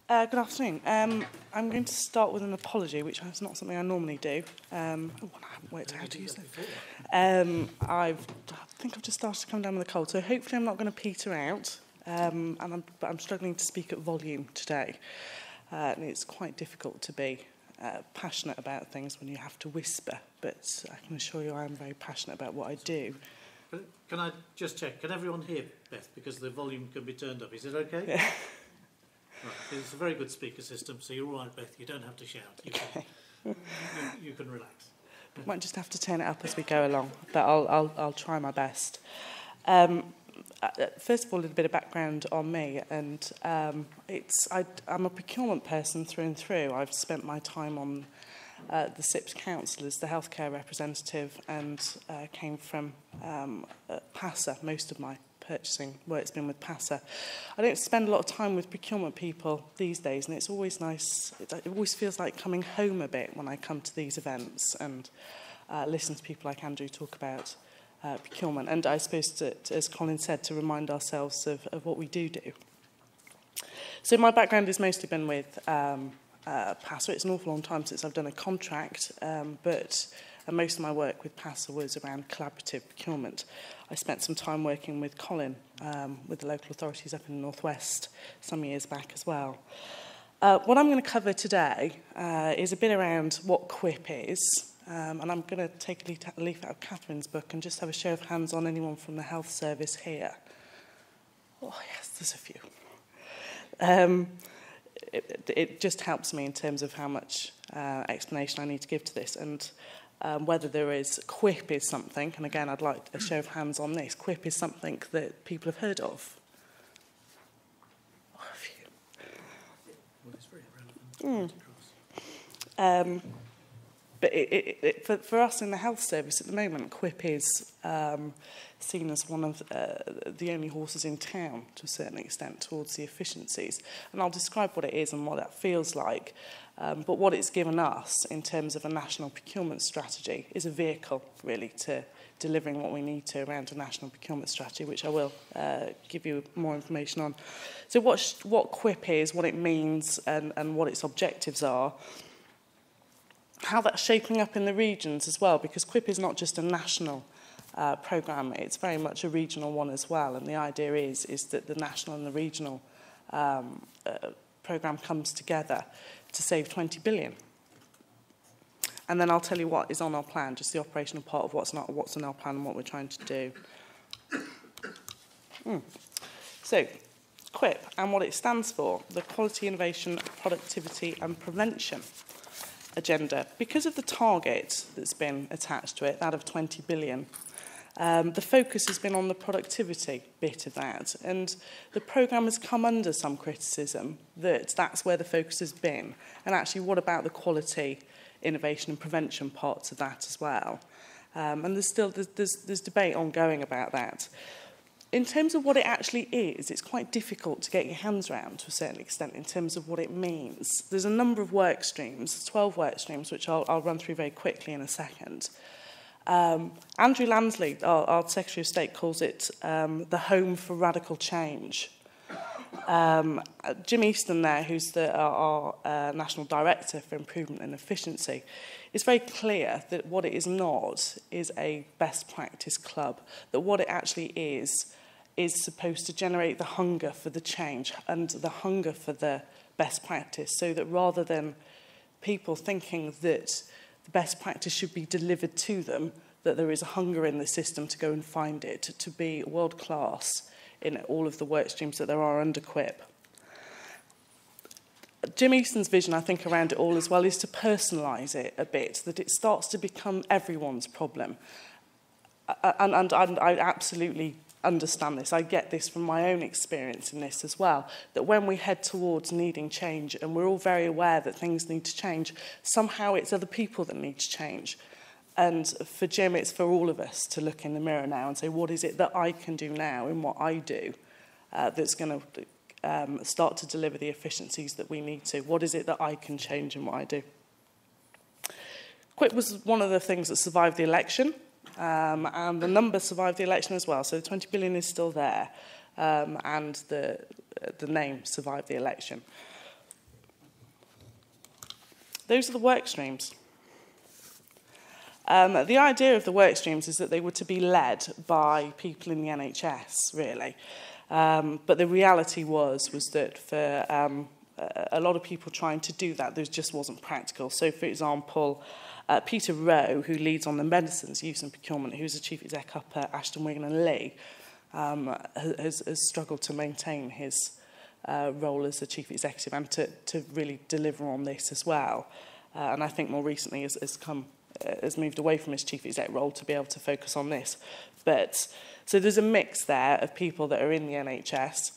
Good afternoon. I'm going to start with an apology, which is not something I normally do. I haven't worked out how to use it. I think I've just started to come down with a cold, so hopefully I'm not going to peter out. But I'm struggling to speak at volume today. And it's quite difficult to be passionate about things when you have to whisper, but I can assure you I am very passionate about what I do. Can I just check? Can everyone hear Beth? Because the volume can be turned up. Is it okay? Yeah. Right. It's a very good speaker system, so you're all right, Beth. You don't have to shout. You can relax. We might just have to turn it up as we go along, but I'll try my best. First of all, a little bit of background on me, and I'm a procurement person through and through. I've spent my time on the SIPS Council as the healthcare representative, and came from PASA. Most of my purchasing work's been with PASA. I don't spend a lot of time with procurement people these days, and it's always nice. It always feels like coming home a bit when I come to these events and listen to people like Andrew talk about procurement. And I suppose, as Colin said, to remind ourselves of what we do. So my background has mostly been with PASA. It's an awful long time since I've done a contract, but most of my work with PASA was around collaborative procurement. I spent some time working with Colin, with the local authorities up in the Northwest some years back as well. What I'm going to cover today is a bit around what QUIP is, and I'm going to take a leaf out of Catherine's book and just have a show of hands on anyone from the health service here. Oh yes, there's a few. It just helps me in terms of how much explanation I need to give to this, and whether there is QUIP is something, and again I'd like a show of hands on this. QUIP is something that people have heard of. Oh, a few. Well, it's very relevant. But for us in the health service at the moment, QUIP is seen as one of the only horses in town to a certain extent towards the efficiencies. And I'll describe what it is and what that feels like. But what it's given us in terms of a national procurement strategy is a vehicle, really, to delivering what we need to around a national procurement strategy, which I will give you more information on. So what QUIP is, what it means, and what its objectives are. How that's shaping up in the regions as well, because QUIP is not just a national programme, it's very much a regional one as well. And the idea is that the national and the regional programme comes together to save 20 billion. And then I'll tell you what is on our plan, just the operational part of what's on our plan and what we're trying to do. So, QUIP and what it stands for, the Quality, Innovation, Productivity and Prevention agenda. Because of the target that's been attached to it, that of 20 billion, the focus has been on the productivity bit of that. And the programme has come under some criticism that that's where the focus has been. And actually, what about the quality, innovation and prevention parts of that as well? And there's debate ongoing about that. In terms of what it actually is, it's quite difficult to get your hands around to a certain extent in terms of what it means. There's a number of work streams, 12 work streams, which I'll run through very quickly in a second. Andrew Lansley, our Secretary of State, calls it the home for radical change. Jim Easton there, who's our National Director for Improvement and Efficiency, is very clear that what it is not is a best practice club, that what it actually is supposed to generate the hunger for the change and the hunger for the best practice, so that rather than people thinking that the best practice should be delivered to them, that there is a hunger in the system to go and find it, to be world-class in all of the work streams that there are under QUIP. Jim Easton's vision, I think, around it all as well is to personalise it a bit, that it starts to become everyone's problem. And I absolutely understand this. I get this from my own experience in this as well, that when we head towards needing change, and we're all very aware that things need to change, somehow it's other people that need to change. And for Jim, it's for all of us to look in the mirror now and say, what is it that I can do now in what I do that's going to start to deliver the efficiencies that we need to? What is it that I can change in what I do? QUIP was one of the things that survived the election, and the numbers survived the election as well. So the 20 billion is still there, and the name survived the election. those are the work streams. The idea of the work streams is that they were to be led by people in the NHS, really. But the reality was that for a lot of people trying to do that, there just wasn't practical. So, for example, Peter Rowe, who leads on the medicines use and procurement, who's the chief exec up at Ashton, Wigan and Lee, has struggled to maintain his role as the chief executive and to really deliver on this as well. And I think more recently has moved away from his chief exec role to be able to focus on this. But so there's a mix there of people that are in the NHS.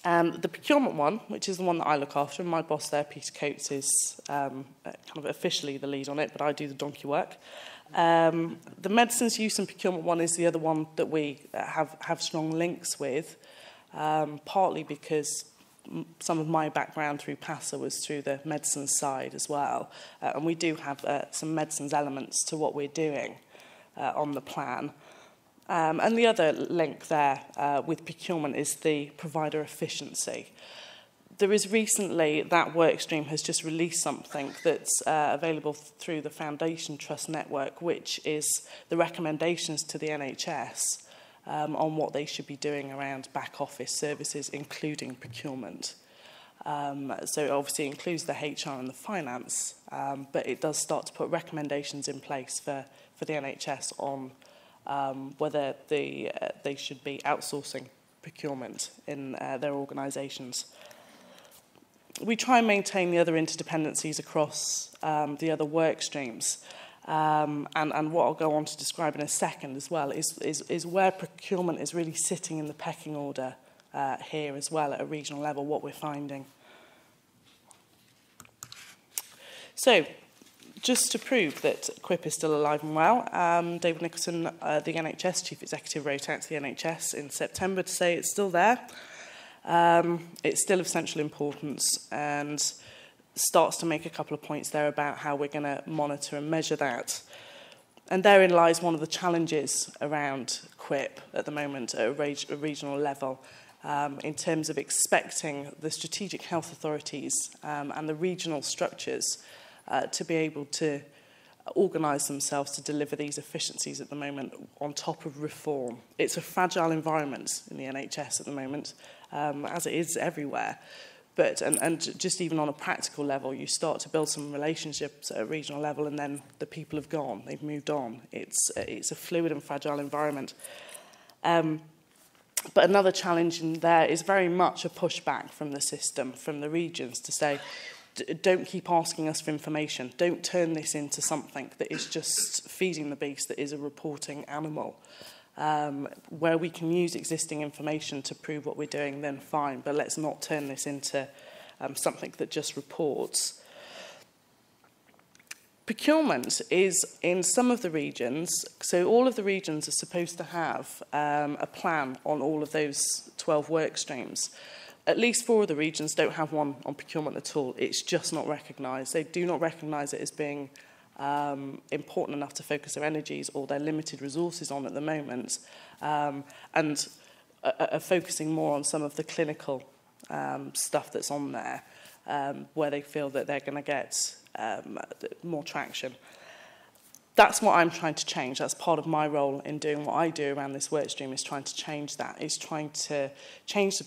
The procurement one, which is the one that I look after, and my boss there, Peter Coates, is kind of officially the lead on it, but I do the donkey work. The medicines use and procurement one is the other one that we have strong links with, partly because some of my background through PASA was through the medicines side as well. And we do have some medicines elements to what we're doing on the plan. And the other link there with procurement is the provider efficiency. There is recently, that work stream has just released something that's available through the Foundation Trust Network, which is the recommendations to the NHS on what they should be doing around back office services, including procurement. So it obviously includes the HR and the finance, but it does start to put recommendations in place for the NHS on whether they should be outsourcing procurement in their organisations. We try and maintain the other interdependencies across the other work streams. And what I'll go on to describe in a second as well is where procurement is really sitting in the pecking order here as well at a regional level, what we're finding. So, just to prove that QIP is still alive and well, David Nicholson, the NHS Chief Executive, wrote out to the NHS in September to say it's still there. It's still of central importance and starts to make a couple of points there about how we're going to monitor and measure that. And therein lies one of the challenges around QIP at the moment at a regional level, in terms of expecting the strategic health authorities and the regional structures to be able to organise themselves to deliver these efficiencies at the moment on top of reform. It's a fragile environment in the NHS at the moment, as it is everywhere. But and just even on a practical level, you start to build some relationships at a regional level, and then the people have gone, they've moved on. It's a fluid and fragile environment. But another challenge in there is very much a pushback from the system, from the regions, to say, don't keep asking us for information. Don't turn this into something that is just feeding the beast, that is a reporting animal. Where we can use existing information to prove what we're doing, then fine. But let's not turn this into something that just reports. Procurement is in some of the regions, so all of the regions are supposed to have a plan on all of those 12 work streams. At least 4 of the regions don't have one on procurement at all. It's just not recognised. They do not recognise it as being important enough to focus their energies or their limited resources on at the moment, and are focusing more on some of the clinical stuff that's on there, where they feel that they're going to get more traction. That's what I'm trying to change. That's part of my role in doing what I do around this work stream, is trying to change that, is trying to change the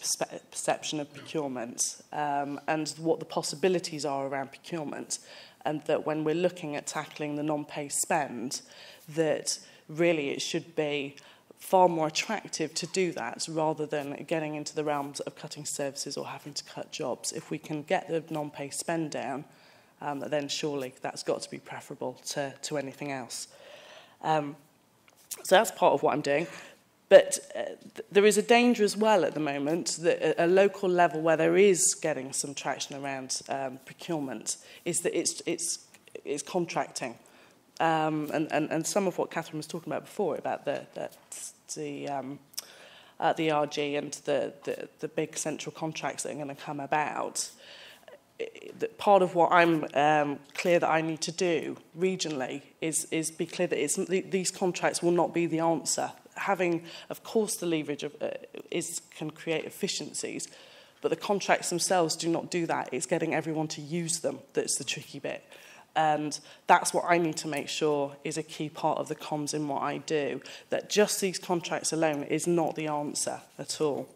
perception of procurement and what the possibilities are around procurement, and that when we're looking at tackling the non-pay spend, that really it should be far more attractive to do that rather than getting into the realms of cutting services or having to cut jobs. If we can get the non-pay spend down, then surely that's got to be preferable to anything else. So that's part of what I'm doing. But there is a danger as well at the moment that at a local level where there is getting some traction around procurement is that it's contracting. And some of what Catherine was talking about before, about the RG and the big central contracts that are going to come about, part of what I'm clear that I need to do regionally is be clear that these contracts will not be the answer. Having, of course, the leverage can create efficiencies, but the contracts themselves do not do that. It's getting everyone to use them that's the tricky bit. And that's what I need to make sure is a key part of the comms in what I do, that just these contracts alone is not the answer at all.